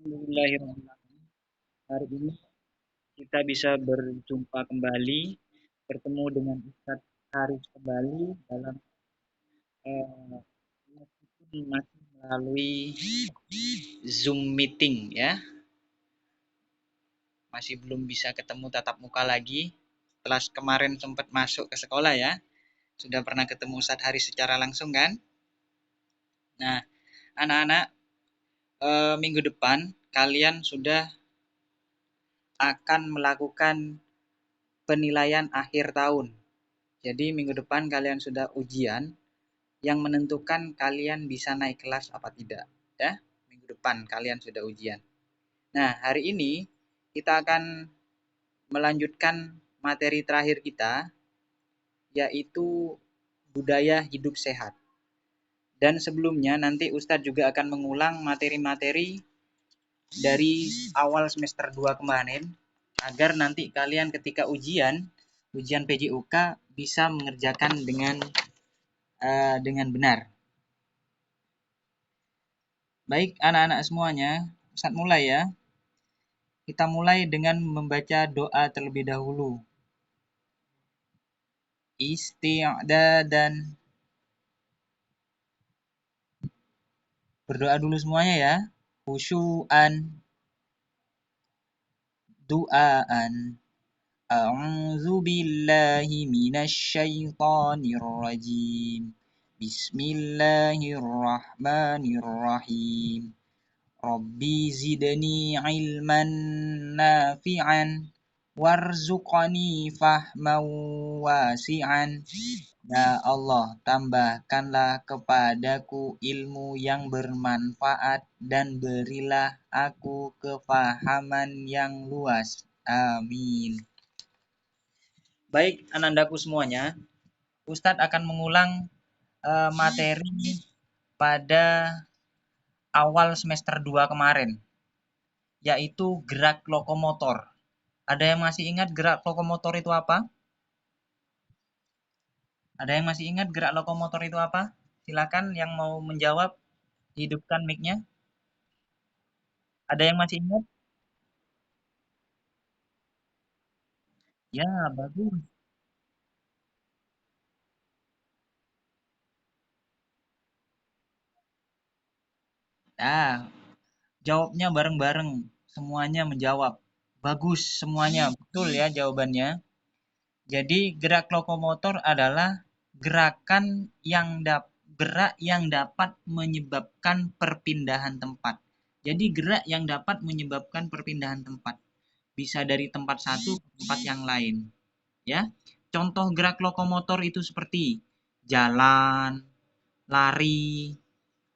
Alhamdulillahirrahmanirrahim. Hari ini kita bisa berjumpa kembali, bertemu dengan Ustadz Haris kembali dalam meskipun masih melalui Zoom meeting ya, masih belum bisa ketemu tatap muka lagi. Setelah kemarin sempat masuk ke sekolah ya, sudah pernah ketemu Ustadz Haris secara langsung kan? Nah, anak-anak, minggu depan kalian sudah akan melakukan penilaian akhir tahun. Jadi minggu depan kalian sudah ujian yang menentukan kalian bisa naik kelas apa tidak. Ya, minggu depan kalian sudah ujian. Nah, hari ini kita akan melanjutkan materi terakhir kita, yaitu budaya hidup sehat. Dan sebelumnya nanti Ustadz juga akan mengulang materi-materi dari awal semester 2 kemarin, agar nanti kalian ketika ujian PJUK bisa mengerjakan dengan benar. Baik anak-anak semuanya, Ustadz mulai ya. Kita mulai dengan membaca doa terlebih dahulu. Isti'dadan. Berdoa dulu semuanya ya. Khusyu'an, du'aan. A'udzu billahi minasy syaithanir rajim. Bismillahirrahmanirrahim. Rabbi zidni ilman nafi'an warzuqni fahman wasi'an. Ya Allah, tambahkanlah kepadaku ilmu yang bermanfaat dan berilah aku kefahaman yang luas. Amin. Baik, anandaku semuanya, Ustadz akan mengulang materi pada awal semester 2 kemarin, yaitu gerak lokomotor. Ada yang masih ingat gerak lokomotor itu apa? Ada yang masih ingat gerak lokomotor itu apa? Silakan yang mau menjawab, hidupkan mic-nya. Ada yang masih ingat? Ya, bagus. Nah, jawabnya bareng-bareng. Semuanya menjawab. Bagus semuanya. Betul ya jawabannya. Jadi gerak lokomotor adalah gerakan yang gerak yang dapat menyebabkan perpindahan tempat. Jadi gerak yang dapat menyebabkan perpindahan tempat. Bisa dari tempat satu ke tempat yang lain. Ya, contoh gerak lokomotor itu seperti jalan, lari,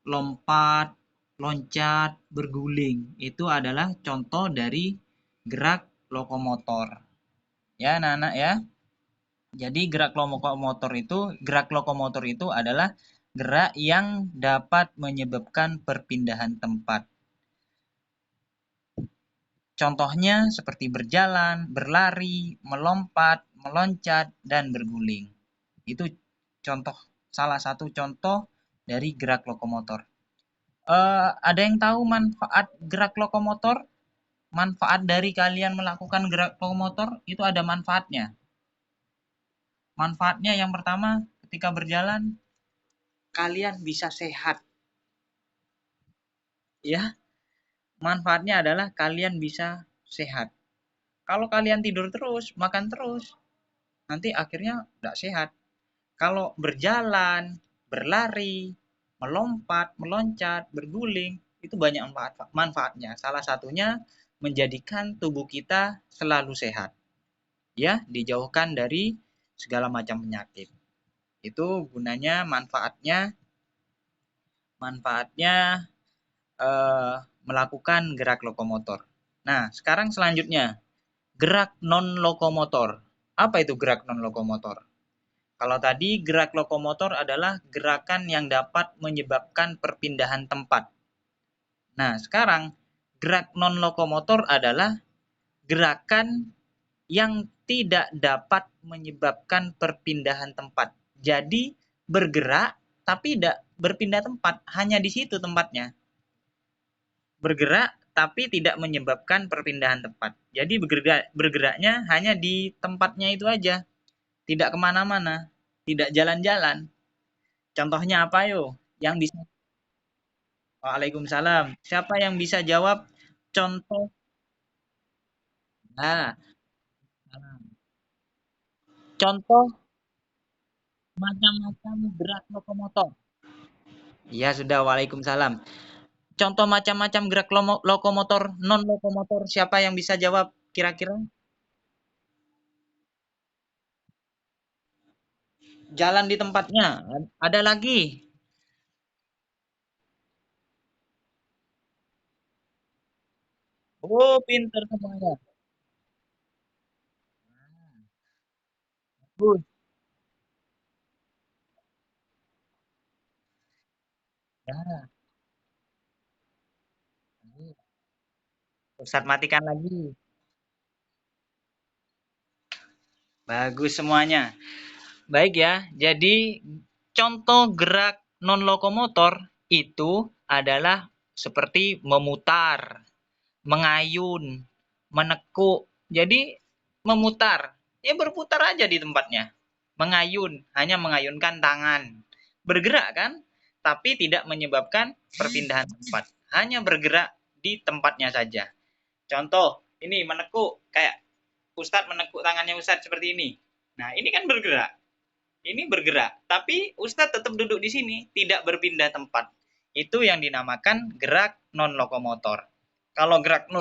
lompat, loncat, berguling. Itu adalah contoh dari gerak lokomotor. Ya, anak-anak ya. Jadi gerak lokomotor itu adalah gerak yang dapat menyebabkan perpindahan tempat. Contohnya seperti berjalan, berlari, melompat, meloncat, dan berguling. Itu salah satu contoh dari gerak lokomotor. Ada yang tahu manfaat gerak lokomotor? Manfaat dari kalian melakukan gerak lokomotor itu ada manfaatnya. Manfaatnya yang pertama, ketika berjalan kalian bisa sehat. Ya, manfaatnya adalah kalian bisa sehat. Kalau kalian tidur terus, makan terus, nanti akhirnya tidak sehat. Kalau berjalan, berlari, melompat, meloncat, berguling, itu banyak manfaatnya. Salah satunya menjadikan tubuh kita selalu sehat. Ya, dijauhkan dari segala macam penyakit. Itu gunanya, manfaatnya melakukan gerak lokomotor. Nah, sekarang selanjutnya, gerak non lokomotor. Apa itu gerak non lokomotor? Kalau tadi gerak lokomotor adalah gerakan yang dapat menyebabkan perpindahan tempat. Nah, sekarang gerak non lokomotor adalah gerakan yang tidak dapat menyebabkan perpindahan tempat. Jadi bergerak tapi tidak berpindah tempat, hanya di situ tempatnya. Bergerak tapi tidak menyebabkan perpindahan tempat. Jadi bergeraknya hanya di tempatnya itu aja, tidak kemana-mana, tidak jalan-jalan. Contohnya apa yo? Yang bisa? Waalaikumsalam. Siapa yang bisa jawab contoh? Nah, contoh macam-macam gerak lokomotor. Iya sudah, waalaikumsalam. Contoh macam-macam gerak lokomotor, non lokomotor. Siapa yang bisa jawab kira-kira? Jalan di tempatnya. Ada lagi. Oh, pinter semuanya. Bagus. Ya, Ustadz matikan lagi. Bagus semuanya. Baik ya. Jadi contoh gerak non lokomotor itu adalah seperti memutar, mengayun, menekuk. Jadi memutar, ya berputar aja di tempatnya. Mengayun, hanya mengayunkan tangan. Bergerak kan? Tapi tidak menyebabkan perpindahan tempat. Hanya bergerak di tempatnya saja. Contoh, ini menekuk kayak Ustadz menekuk tangannya Ustadz seperti ini. Nah, ini kan bergerak. Ini bergerak, tapi Ustadz tetap duduk di sini, tidak berpindah tempat. Itu yang dinamakan gerak non lokomotor. Kalau gerak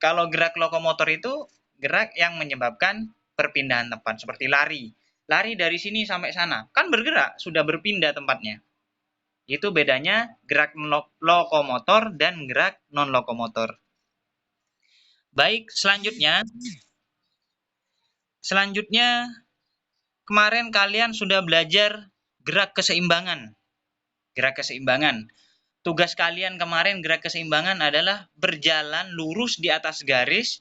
kalau gerak lokomotor itu gerak yang menyebabkan perpindahan tempat seperti lari. Lari dari sini sampai sana, kan bergerak, sudah berpindah tempatnya. Itu bedanya gerak lokomotor dan gerak non lokomotor. Baik, selanjutnya kemarin kalian sudah belajar gerak keseimbangan. Gerak keseimbangan. Tugas kalian kemarin gerak keseimbangan adalah berjalan lurus di atas garis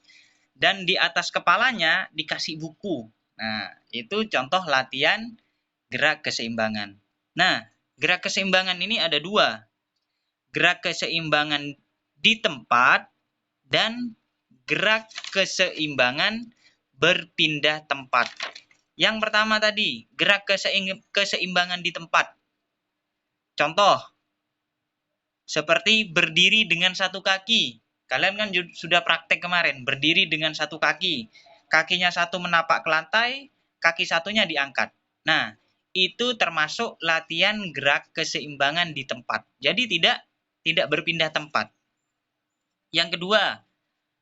dan di atas kepalanya dikasih buku. Nah, itu contoh latihan gerak keseimbangan. Nah, gerak keseimbangan ini ada dua. Gerak keseimbangan di tempat dan gerak keseimbangan berpindah tempat. Yang pertama tadi, gerak keseimbangan di tempat. Contoh, seperti berdiri dengan satu kaki. Kalian kan sudah praktek kemarin, berdiri dengan satu kaki. Kakinya satu menapak ke lantai, kaki satunya diangkat. Nah, itu termasuk latihan gerak keseimbangan di tempat. Jadi tidak berpindah tempat. Yang kedua,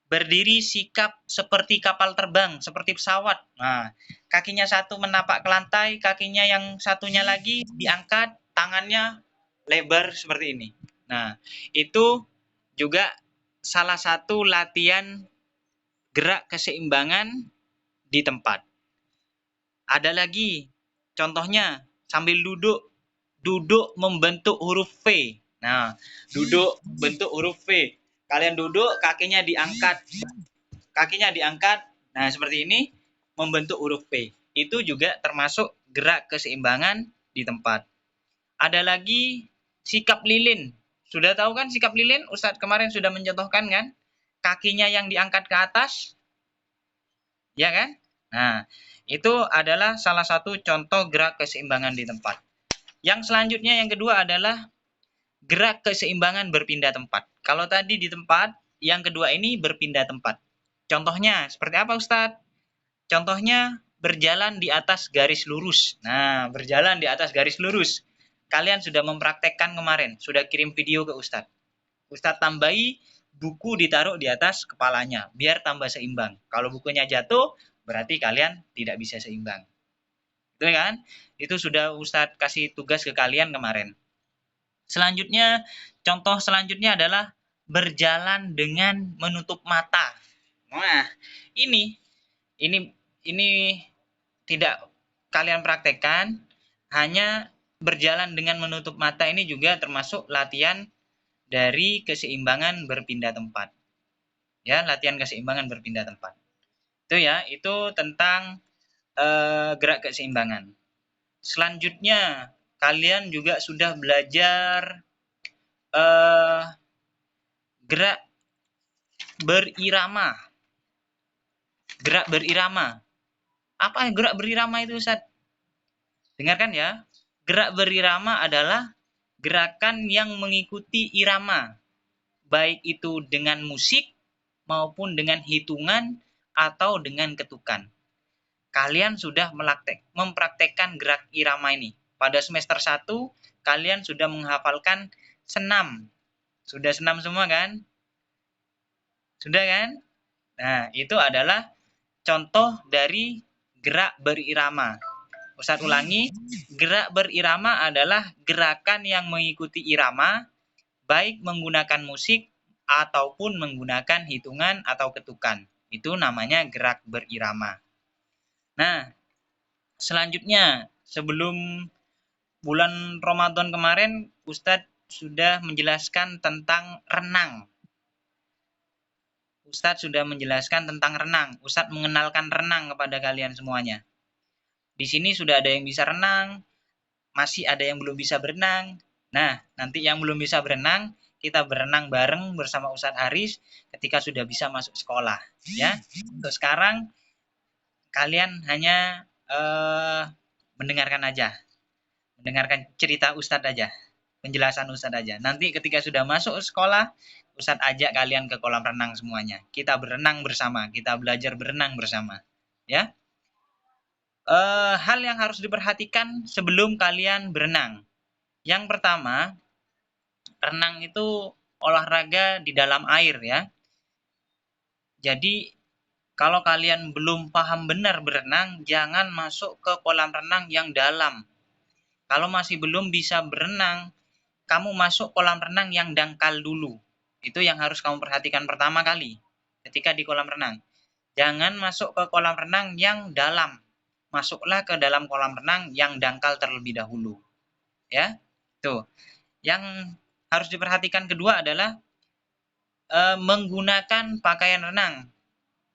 berdiri sikap seperti kapal terbang, seperti pesawat. Nah, kakinya satu menapak ke lantai, kakinya yang satunya lagi diangkat, tangannya lebar seperti ini. Nah, itu juga salah satu latihan gerak keseimbangan di tempat. Ada lagi, contohnya sambil duduk membentuk huruf V. Nah, duduk bentuk huruf V. Kalian duduk, kakinya diangkat. Nah, seperti ini membentuk huruf V. Itu juga termasuk gerak keseimbangan di tempat. Ada lagi sikap lilin. Sudah tahu kan sikap lilin? Ustadz kemarin sudah mencontohkan kan? Kakinya yang diangkat ke atas, ya kan? Nah, itu adalah salah satu contoh gerak keseimbangan di tempat. Yang selanjutnya yang kedua adalah gerak keseimbangan berpindah tempat. Kalau tadi di tempat, yang kedua ini berpindah tempat. Contohnya seperti apa Ustadz? Contohnya berjalan di atas garis lurus. Nah, berjalan di atas garis lurus. Kalian sudah mempraktekkan kemarin, sudah kirim video ke Ustadz. Ustadz tambahi buku ditaruh di atas kepalanya, biar tambah seimbang. Kalau bukunya jatuh, berarti kalian tidak bisa seimbang. Itu kan? Itu sudah Ustadz kasih tugas ke kalian kemarin. Selanjutnya, contoh selanjutnya adalah berjalan dengan menutup mata. Nah, ini ini ini tidak kalian praktekkan, hanya berjalan dengan menutup mata ini juga termasuk latihan dari keseimbangan berpindah tempat. Ya, latihan keseimbangan berpindah tempat. Itu ya, itu tentang gerak keseimbangan. Selanjutnya, kalian juga sudah belajar gerak berirama. Gerak berirama. Apa gerak berirama itu, Ustaz? Dengarkan ya. Gerak berirama adalah gerakan yang mengikuti irama, baik itu dengan musik maupun dengan hitungan atau dengan ketukan. Kalian sudah mempraktekkan gerak irama ini. Pada semester 1, kalian sudah menghafalkan senam. Sudah senam semua kan? Sudah kan? Nah, itu adalah contoh dari gerak berirama. Ustaz ulangi, gerak berirama adalah gerakan yang mengikuti irama, baik menggunakan musik ataupun menggunakan hitungan atau ketukan. Itu namanya gerak berirama. Nah, selanjutnya, sebelum bulan Ramadan kemarin, Ustadz sudah menjelaskan tentang renang. Ustadz sudah menjelaskan tentang renang. Ustadz mengenalkan renang kepada kalian semuanya. Di sini sudah ada yang bisa renang, masih ada yang belum bisa berenang. Nah, nanti yang belum bisa berenang, kita berenang bareng bersama Ustadz Haris ketika sudah bisa masuk sekolah. Ya, untuk sekarang kalian hanya mendengarkan aja, mendengarkan cerita Ustadz aja, penjelasan Ustadz aja. Nanti ketika sudah masuk sekolah, Ustadz ajak kalian ke kolam renang semuanya. Kita berenang bersama, kita belajar berenang bersama. Ya, hal yang harus diperhatikan sebelum kalian berenang. Yang pertama, renang itu olahraga di dalam air ya. Jadi kalau kalian belum paham benar berenang, jangan masuk ke kolam renang yang dalam. Kalau masih belum bisa berenang, kamu masuk kolam renang yang dangkal dulu. Itu yang harus kamu perhatikan pertama kali ketika di kolam renang. Jangan masuk ke kolam renang yang dalam. Masuklah ke dalam kolam renang yang dangkal terlebih dahulu. Ya. Tuh. Yang harus diperhatikan kedua adalah menggunakan pakaian renang.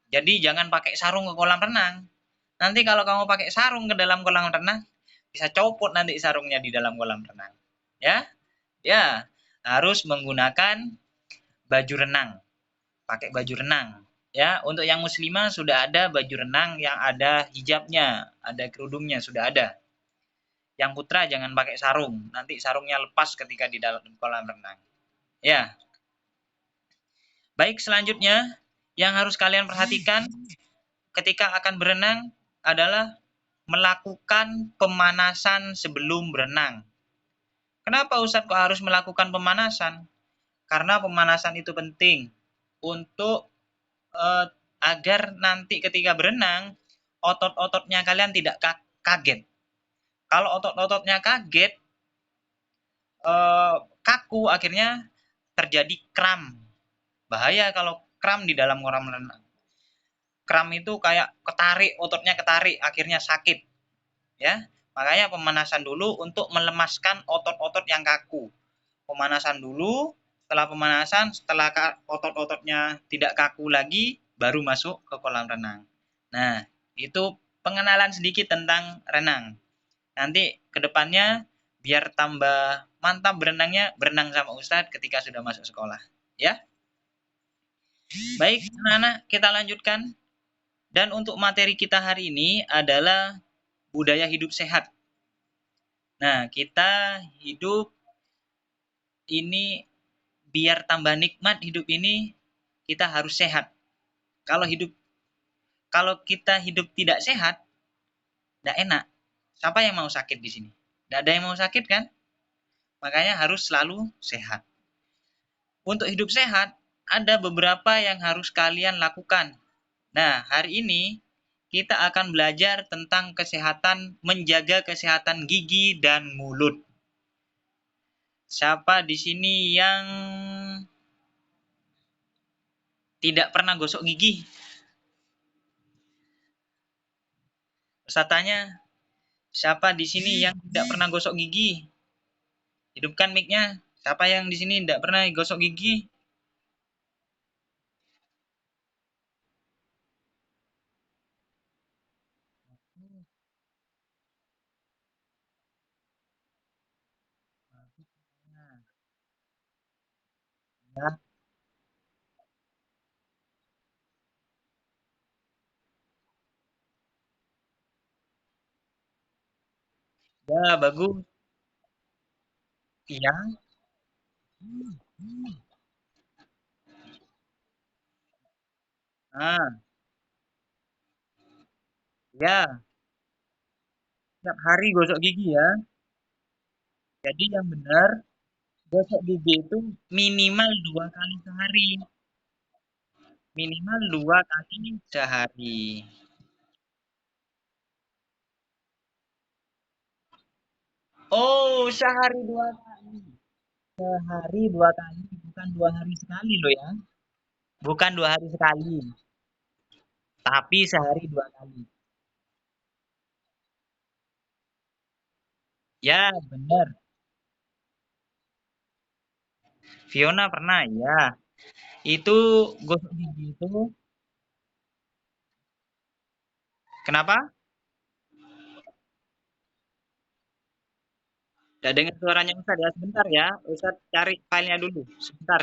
Jadi jangan pakai sarung ke kolam renang. Nanti kalau kamu pakai sarung ke dalam kolam renang, bisa copot nanti sarungnya di dalam kolam renang. Ya, ya harus menggunakan baju renang, pakai baju renang. Ya, untuk yang muslimah sudah ada baju renang yang ada hijabnya, ada kerudungnya sudah ada. Yang putra jangan pakai sarung, nanti sarungnya lepas ketika di dalam kolam renang. Ya, baik selanjutnya yang harus kalian perhatikan ketika akan berenang adalah melakukan pemanasan sebelum berenang. Kenapa Ustadz kok harus melakukan pemanasan? Karena pemanasan itu penting untuk agar nanti ketika berenang otot-ototnya kalian tidak kaget. Kalau otot-ototnya kaget, kaku, akhirnya terjadi kram. Bahaya kalau kram di dalam kolam renang. Kram itu kayak ketarik, ototnya ketarik, akhirnya sakit. Ya, makanya pemanasan dulu untuk melemaskan otot-otot yang kaku. Pemanasan dulu, setelah pemanasan, setelah otot-ototnya tidak kaku lagi, baru masuk ke kolam renang. Nah, itu pengenalan sedikit tentang renang. Nanti ke depannya biar tambah mantap berenangnya, berenang sama Ustadz ketika sudah masuk sekolah. Ya, baik anak-anak, kita lanjutkan. Dan untuk materi kita hari ini adalah budaya hidup sehat. Nah, kita hidup ini biar tambah nikmat hidup ini, kita harus sehat. Kalau kita hidup tidak sehat, tidak enak. Siapa yang mau sakit di sini? Tidak ada yang mau sakit kan? Makanya harus selalu sehat. Untuk hidup sehat, ada beberapa yang harus kalian lakukan. Nah, hari ini kita akan belajar tentang kesehatan, menjaga kesehatan gigi dan mulut. Siapa di sini yang tidak pernah gosok gigi? Saya tanya, siapa di sini yang tidak pernah gosok gigi? Hidupkan mic-nya. Siapa yang di sini tidak pernah gosok gigi? Ya, Ya, bagus. Iya. Ah, ya. Setiap hari gosok gigi ya. Jadi yang benar, gosok gigi itu minimal 2 kali sehari. Minimal 2 kali sehari. Oh, sehari 2 kali. Sehari 2 kali, bukan 2 hari sekali loh ya. Bukan 2 hari sekali, tapi sehari 2 kali. Ya, benar. Fiona pernah, ya. Itu gosok gigi itu, kenapa? Tidak dengar suaranya Ustadz ya. Sebentar ya, Ustadz cari filenya dulu. Sebentar.